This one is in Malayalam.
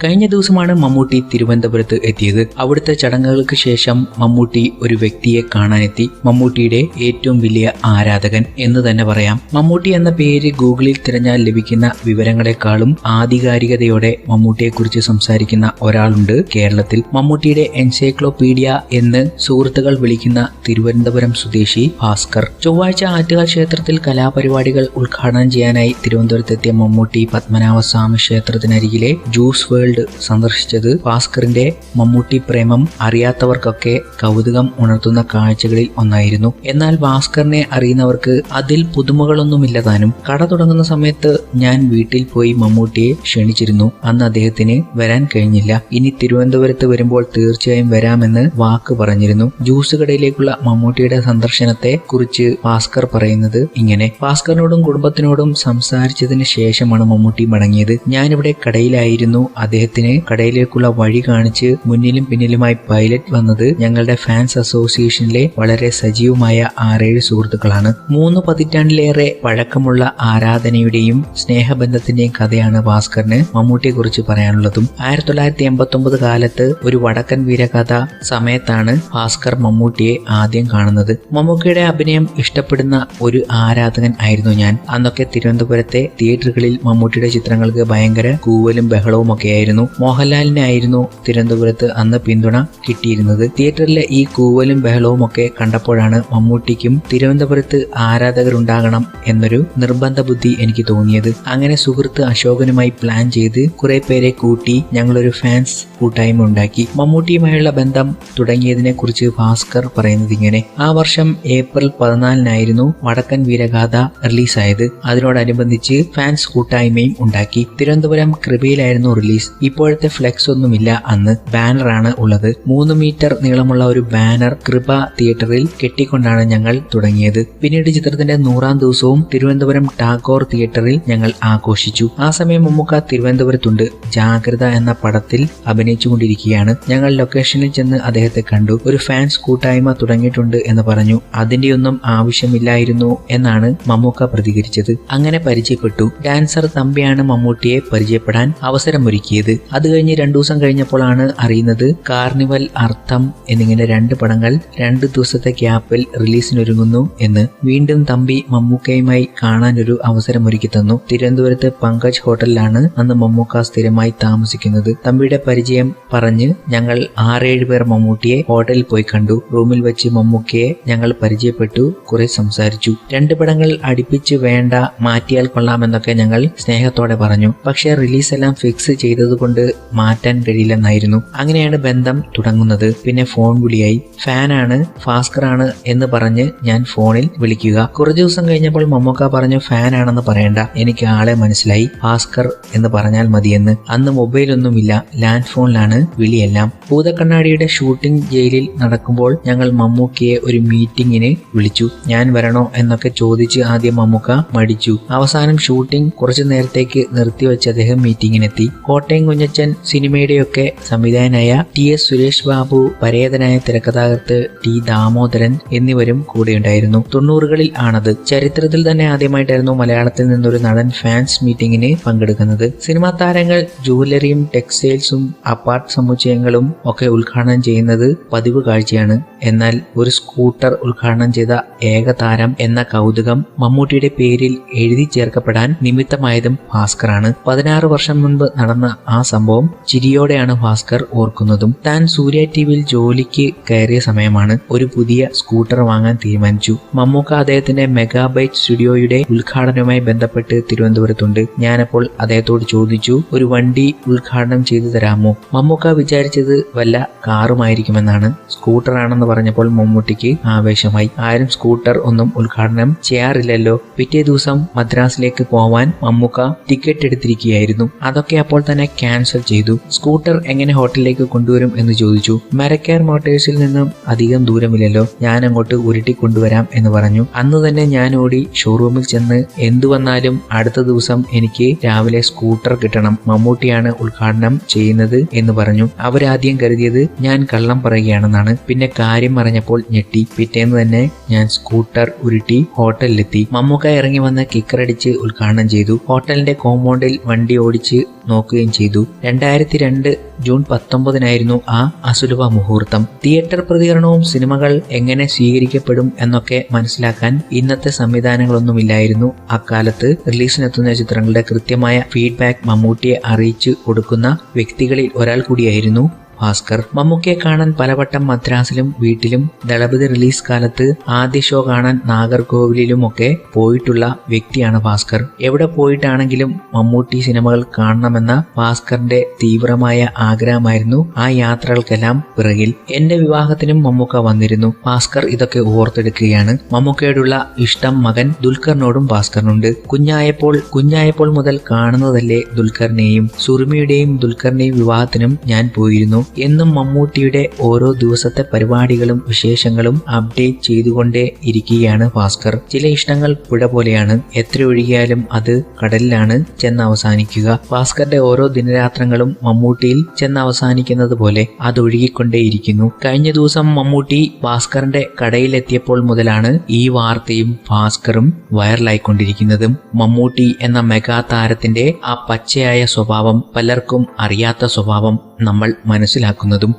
കഴിഞ്ഞ ദിവസമാണ് മമ്മൂട്ടി തിരുവനന്തപുരത്ത് എത്തിയത്. അവിടുത്തെ ചടങ്ങുകൾക്ക് ശേഷം മമ്മൂട്ടി ഒരു വ്യക്തിയെ കാണാനെത്തി. മമ്മൂട്ടിയുടെ ഏറ്റവും വലിയ ആരാധകൻ എന്ന് തന്നെ പറയാം. മമ്മൂട്ടി എന്ന പേര് ഗൂഗിളിൽ തിരഞ്ഞാൽ ലഭിക്കുന്ന വിവരങ്ങളെക്കാളും ആധികാരികതയോടെ മമ്മൂട്ടിയെക്കുറിച്ച് സംസാരിക്കുന്ന ഒരാളുണ്ട് കേരളത്തിൽ. മമ്മൂട്ടിയുടെ എൻസൈക്ലോപീഡിയ എന്ന് സുഹൃത്തുക്കൾ വിളിക്കുന്ന തിരുവനന്തപുരം സ്വദേശി ഭാസ്കർ. ചൊവ്വാഴ്ച ആറ്റുകാൽ ക്ഷേത്രത്തിൽ കലാപരിപാടികൾ ഉദ്ഘാടനം ചെയ്യാനായി തിരുവനന്തപുരത്തെത്തിയ മമ്മൂട്ടി പത്മനാഭസ്വാമി ക്ഷേത്രത്തിനരികിലെ ജ്യൂസ് വേൾഡ് സന്ദർശിച്ചത് ഭാസ്കറിന്റെ മമ്മൂട്ടി പ്രേമം അറിയാത്തവർക്കൊക്കെ കൗതുകം ഉണർത്തുന്ന കാഴ്ചകളിൽ ഒന്നായിരുന്നു. എന്നാൽ ഭാസ്കറിനെ അറിയുന്നവർക്ക് അതിൽ പുതുമകളൊന്നുമില്ല താനും. കട തുടങ്ങുന്ന സമയത്ത് ഞാൻ വീട്ടിൽ പോയി മമ്മൂട്ടിയെ ക്ഷണിച്ചിരുന്നു. അന്ന് അദ്ദേഹത്തിന് വരാൻ കഴിഞ്ഞില്ല. ഇനി തിരുവനന്തപുരത്ത് വരുമ്പോൾ തീർച്ചയായും വരാമെന്ന് വാക്ക് പറഞ്ഞിരുന്നു. ജ്യൂസ് കടയിലേക്കുള്ള മമ്മൂട്ടിയുടെ സന്ദർശനത്തെ കുറിച്ച് ഭാസ്കർ പറയുന്നത് ഇങ്ങനെ: ഭാസ്കറിനോടും കുടുംബത്തിനോടും സംസാരിച്ചതിന് ശേഷമാണ് മമ്മൂട്ടി മടങ്ങിയത്. ഞാനിവിടെ കടയിലായിരുന്നു. അദ്ദേഹത്തിന് കടയിലേക്കുള്ള വഴി കാണിച്ച് മുന്നിലും പിന്നിലുമായി പൈലറ്റ് വന്നത് ഞങ്ങളുടെ ഫാൻസ് അസോസിയേഷനിലെ വളരെ സജീവമായ 6-7 സുഹൃത്തുക്കളാണ്. 3 പതിറ്റാണ്ടിലേറെ പഴക്കമുള്ള ആരാധനയുടെയും സ്നേഹബന്ധത്തിന്റെയും കഥയാണ് ഭാസ്കറിന് മമ്മൂട്ടിയെ കുറിച്ച് പറയാനുള്ളതും. 1989 കാലത്ത് ഒരു വടക്കൻ വീരകഥ സമയത്താണ് ഭാസ്കർ മമ്മൂട്ടിയെ ആദ്യം കാണുന്നത്. മമ്മൂട്ടിയുടെ അഭിനയം ഇഷ്ടപ്പെടുന്ന ഒരു ആരാധകൻ ആയിരുന്നു ഞാൻ. അന്നൊക്കെ തിരുവനന്തപുരത്തെ തിയേറ്ററുകളിൽ മമ്മൂട്ടിയുടെ ചിത്രങ്ങൾക്ക് ഭയങ്കര കൂവലും ബഹളവും ഒക്കെയായിരുന്നു. മോഹൻലാലിനായിരുന്നു തിരുവനന്തപുരത്ത് അന്ന് പിന്തുണ കിട്ടിയിരുന്നത്. തിയേറ്ററിലെ ഈ കൂവലും ബഹളവും ഒക്കെ കണ്ടപ്പോഴാണ് മമ്മൂട്ടിക്കും തിരുവനന്തപുരത്ത് ആരാധകരുണ്ടാകണം എന്നൊരു നിർബന്ധ ബുദ്ധി എനിക്ക് തോന്നിയത്. അങ്ങനെ സുഹൃത്ത് അശോകനുമായി പ്ലാൻ ചെയ്ത് കുറെ പേരെ കൂട്ടി ഞങ്ങളൊരു ഫാൻസ് കൂട്ടായ്മ ഉണ്ടാക്കി. മമ്മൂട്ടിയുമായുള്ള ബന്ധം തുടങ്ങിയതിനെ കുറിച്ച് ഭാസ്കർ പറയുന്നത് ഇങ്ങനെ: ആ വർഷം ഏപ്രിൽ 14-നായിരുന്നു വടക്കൻ വീരഗാഥ റിലീസായത്. അതിനോടനുബന്ധിച്ച് ഫാൻസ് കൂട്ടായ്മയും ഉണ്ടാക്കി. തിരുവനന്തപുരം കൃപയിലായിരുന്നു റിലീസ്. ഇപ്പോഴത്തെ ഫ്ലെക്സ് ഒന്നുമില്ല. അന്ന് ബാനറാണ് ഉള്ളത്. 3 മീറ്റർ നീളമുള്ള ഒരു ബാനർ കൃപ തിയേറ്ററിൽ കെട്ടിക്കൊണ്ടാണ് ഞങ്ങൾ തുടങ്ങിയത്. പിന്നീട് ചിത്രത്തിന്റെ 100-ാം ദിവസവും തിരുവനന്തപുരം ടാഗോർ തിയേറ്ററിൽ ഞങ്ങൾ ആഘോഷിച്ചു. ആ സമയം മമ്മൂക്ക തിരുവനന്തപുരത്തുണ്ട്. ജാഗ്രത എന്ന പടത്തിൽ അഭിനയിച്ചുകൊണ്ടിരിക്കുകയാണ്. ഞങ്ങൾ ലൊക്കേഷനിൽ ചെന്ന് അദ്ദേഹത്തെ കണ്ടു. ഒരു ഫാൻസ് കൂട്ടായ്മ തുടങ്ങിയിട്ടുണ്ട് എന്ന് പറഞ്ഞു. അതിന്റെയൊന്നും ആവശ്യമില്ലായിരുന്നു എന്നാണ് മമ്മൂക്ക പ്രതികരിച്ചത്. അങ്ങനെ പരിചയപ്പെട്ടു. ഡാൻസർ തമ്പിയാണ് മമ്മൂട്ടിയെ പരിചയപ്പെടാൻ അവസരമൊരുക്കിയത്. അത് കഴിഞ്ഞ് 2 ദിവസം കഴിഞ്ഞപ്പോഴാണ് അറിയുന്നത് കാർണിവൽ, അർത്ഥം എന്നിങ്ങനെ 2 പടങ്ങൾ 2 ദിവസത്തെ ഗ്യാപ്പിൽ റിലീസിനൊരുങ്ങുന്നു എന്ന്. വീണ്ടും തമ്പി മമ്മൂക്കയുമായി കാണാനൊരു അവസരമൊരുക്കി തന്നു. തിരുവനന്തപുരത്ത് പങ്കജ് ഹോട്ടലിലാണ് അന്ന് മമ്മൂക്ക സ്ഥിരമായി താമസിക്കുന്നത്. തമ്പിയുടെ പരിചയം പറഞ്ഞ് ഞങ്ങൾ 6-7 പേർ മമ്മൂട്ടിയെ ഹോട്ടലിൽ പോയി കണ്ടു. റൂമിൽ വെച്ച് മമ്മൂക്കയെ ഞങ്ങൾ പരിചയപ്പെട്ടു. കുറെ സംസാരിച്ചു. 2 പടങ്ങൾ അടുപ്പിച്ച് വേണ്ട, മാറ്റിയാൽ കൊള്ളാമെന്നൊക്കെ ഞങ്ങൾ സ്നേഹത്തോടെ പറഞ്ഞു. പക്ഷേ റിലീസെല്ലാം ഫിക്സ് ചെയ്തതുകൊണ്ട് മാറ്റാൻ കഴിയില്ലെന്നായിരുന്നു. അങ്ങനെയാണ് ബന്ധം തുടങ്ങുന്നത്. പിന്നെ ഫോൺ വിളിയായി. ഫാനാണ്, ഭാസ്കറാണ് എന്ന് പറഞ്ഞ് ഞാൻ ഫോണിൽ വിളിക്കുക. കുറച്ചു ദിവസം കഴിഞ്ഞപ്പോൾ മമ്മൂക്ക പറഞ്ഞു ഫാനാണെന്ന് പറയണ്ട, എനിക്ക് ആളെ മനസ്സിലായി, ഭാസ്കർ എന്ന് പറഞ്ഞാൽ മതിയെന്ന്. അന്ന് മൊബൈലൊന്നുമില്ല, ലാൻഡ് ഫോണിലാണ് വിളിയെല്ലാം. ഭൂതക്കണ്ണാടിയുടെ ഷൂട്ടിംഗ് ജയിലിൽ നടക്കുമ്പോൾ ഞങ്ങൾ മമ്മൂക്കയെ ഒരു മീറ്റിംഗിന് വിളിച്ചു. ഞാൻ വരണോ എന്നൊക്കെ ചോദിച്ച് ആദ്യം മമ്മൂക്ക മടിച്ചു. അവസാനം ഷൂട്ടിംഗ് കുറച്ചു നേരത്തേക്ക് നിർത്തിവെച്ച് അദ്ദേഹം മീറ്റിംഗിനെത്തി. കോട്ടയം കുഞ്ഞച്ചൻ സിനിമയുടെയൊക്കെ സംവിധായകനായ TS സുരേഷ് ബാബു, പരേതനായ തിരക്കഥാകൃത്ത് T ദാമോദരൻ എന്നിവരും കൂടെയുണ്ടായിരുന്നു. 90കളിൽ ആണത്. ചരിത്രത്തിൽ തന്നെ ആദ്യമായിട്ടായിരുന്നു മലയാളത്തിൽ നിന്നൊരു നടൻ ഫാൻസ് മീറ്റിംഗിന് പങ്കെടുക്കുന്നത്. സിനിമാ താരങ്ങൾ ജുവലറിയും ടെക്സ്റ്റൈൽസും അപ്പാർട്ട് സമുച്ചയങ്ങളും ഒക്കെ ഉദ്ഘാടനം ചെയ്യുന്നത് പതിവ് കാഴ്ചയാണ്. എന്നാൽ ഒരു സ്കൂട്ടർ ഉദ്ഘാടനം ചെയ്ത ഏക താരം എന്ന കൗതുകം മമ്മൂട്ടിയുടെ പേരിൽ എഴുതി ചേർക്കപ്പെടാൻ നിമിത്തമായതും ഭാസ്കറാണ്. 16 വർഷം മുൻപ് നടന്ന ആ സംഭവം ചിരിയോടെയാണ് ഭാസ്കർ ഓർക്കുന്നതും. താൻ സൂര്യ ടിവിയിൽ ജോലിക്ക് കയറിയ സമയമാണ്. ഒരു പുതിയ സ്കൂട്ടർ വാങ്ങാൻ തീരുമാനിച്ചു. മമ്മൂക്ക അദ്ദേഹത്തിന്റെ മെഗാബൈറ്റ് സ്റ്റുഡിയോയുടെ ഉദ്ഘാടനവുമായി ബന്ധപ്പെട്ട് തിരുവനന്തപുരത്തുണ്ട്. ഞാനപ്പോൾ അദ്ദേഹത്തോട് ചോദിച്ചു, ഒരു വണ്ടി ഉദ്ഘാടനം ചെയ്തു തരാമോ? മമ്മൂക്ക വിചാരിച്ചത് വല്ല കാറുമായിരിക്കുമെന്നാണ്. സ്കൂട്ടറാണെന്ന് പറഞ്ഞപ്പോൾ മമ്മൂട്ടിക്ക് ആവേശമായി. ആരും സ്കൂട്ടർ ഒന്നും ഉദ്ഘാടനം ചെയ്യാറില്ലല്ലോ. പിറ്റേ ദിവസം മദ്രാസിലേക്ക് പോവാൻ മമ്മൂക്ക ടിക്കറ്റ് എടുത്തിരിക്കുകയായിരുന്നു. അതൊക്കെ അപ്പോൾ തന്നെ ക്യാൻസൽ ചെയ്തു. സ്കൂട്ടർ എങ്ങനെ ഹോട്ടലിലേക്ക് കൊണ്ടുവരും എന്ന് ചോദിച്ചു. മരക്കാർ മോട്ടേഴ്സിൽ നിന്നും അധികം ദൂരമില്ലല്ലോ, ഞാൻ അങ്ങോട്ട് ഉരുട്ടി കൊണ്ടുവരാം എന്ന് പറഞ്ഞു. അന്ന് തന്നെ ഞാൻ ഓടി ഷോറൂമിൽ ചെന്ന് എന്തു വന്നാലും അടുത്ത ദിവസം എനിക്ക് രാവിലെ സ്കൂട്ടർ കിട്ടണം, മമ്മൂട്ടിയാണ് ഉദ്ഘാടനം ചെയ്യുന്നത് എന്ന് പറഞ്ഞു. അവരാദ്യം കരുതിയത് ഞാൻ കള്ളം പറയുകയാണെന്നാണ്. പിന്നെ കാര്യം അറിഞ്ഞപ്പോൾ ഞെട്ടി. പിറ്റേന്ന് തന്നെ ഞാൻ സ്കൂട്ടർ ഉരുട്ടി ഹോട്ടലിലെത്തി. മമ്മൂക്ക ഇറങ്ങി വന്ന് കിക്കറടിച്ച് ഉദ്ഘാടനം ചെയ്തു. ഹോട്ടലിന്റെ കോമ്പൗണ്ടിൽ വണ്ടി ഓടിച്ച് നോക്കുകയും ചെയ്തു. ചെയ്തു. 2002 ജൂൺ 19 ആ അസുലഭ മുഹൂർത്തം. തിയേറ്റർ പ്രതികരണവും സിനിമകൾ എങ്ങനെ സ്വീകരിക്കപ്പെടും എന്നൊക്കെ മനസ്സിലാക്കാൻ ഇന്നത്തെ സംവിധാനങ്ങളൊന്നുമില്ലായിരുന്നു. അക്കാലത്ത് റിലീസിനെത്തുന്ന ചിത്രങ്ങളുടെ കൃത്യമായ ഫീഡ്ബാക്ക് മമ്മൂട്ടിയെ അറിയിച്ചു കൊടുക്കുന്ന വ്യക്തികളിൽ ഒരാൾ കൂടിയായിരുന്നു ഭാസ്കർ. മമ്മൂക്കയെ കാണാൻ പലവട്ടം മദ്രാസിലും വീട്ടിലും ദളപതി റിലീസ് കാലത്ത് ആദ്യ ഷോ കാണാൻ നാഗർകോവിലിലുമൊക്കെ പോയിട്ടുള്ള വ്യക്തിയാണ് ഭാസ്കർ. എവിടെ പോയിട്ടാണെങ്കിലും മമ്മൂട്ടി സിനിമകൾ കാണണമെന്ന ഭാസ്കറിന്റെ തീവ്രമായ ആഗ്രഹമായിരുന്നു ആ യാത്രകൾക്കെല്ലാം പിറകിൽ. എന്റെ വിവാഹത്തിനും മമ്മൂക്ക വന്നിരുന്നു. ഭാസ്കർ ഇതൊക്കെ ഓർത്തെടുക്കുകയാണ്. മമ്മൂക്കയോടുള്ള ഇഷ്ടം മകൻ ദുൽഖറിനോടും ഭാസ്കറിനുണ്ട്. കുഞ്ഞായപ്പോൾ മുതൽ കാണുന്നതല്ലേ ദുൽഖറിനെയും. സുറുമിയുടെയും ദുൽഖറിന്റെയും വിവാഹത്തിനും ഞാൻ പോയിരുന്നു. എന്നും മമ്മൂട്ടിയുടെ ഓരോ ദിവസത്തെ പരിപാടികളും വിശേഷങ്ങളും അപ്ഡേറ്റ് ചെയ്തുകൊണ്ടേ ഇരിക്കുകയാണ് ഭാസ്കർ. ചില ഇഷ്ടങ്ങൾ പുഴ പോലെയാണ്. എത്ര ഒഴുകിയാലും അത് കടലിലാണ് ചെന്ന് അവസാനിക്കുക. ഭാസ്കറിന്റെ ഓരോ ദിനരാത്രങ്ങളും മമ്മൂട്ടിയിൽ ചെന്ന് അവസാനിക്കുന്നത് പോലെ അതൊഴുകിക്കൊണ്ടേയിരിക്കുന്നു. കഴിഞ്ഞ ദിവസം മമ്മൂട്ടി ഭാസ്കറിന്റെ കടയിലെത്തിയപ്പോൾ മുതലാണ് ഈ വാർത്തയും ഭാസ്കറും വൈറലായിക്കൊണ്ടിരിക്കുന്നതും. മമ്മൂട്ടി എന്ന മെഗാ താരത്തിന്റെ ആ പച്ചയായ സ്വഭാവം, പലർക്കും അറിയാത്ത സ്വഭാവം നമ്മൾ മനസ്സിലാക്കുന്നതും.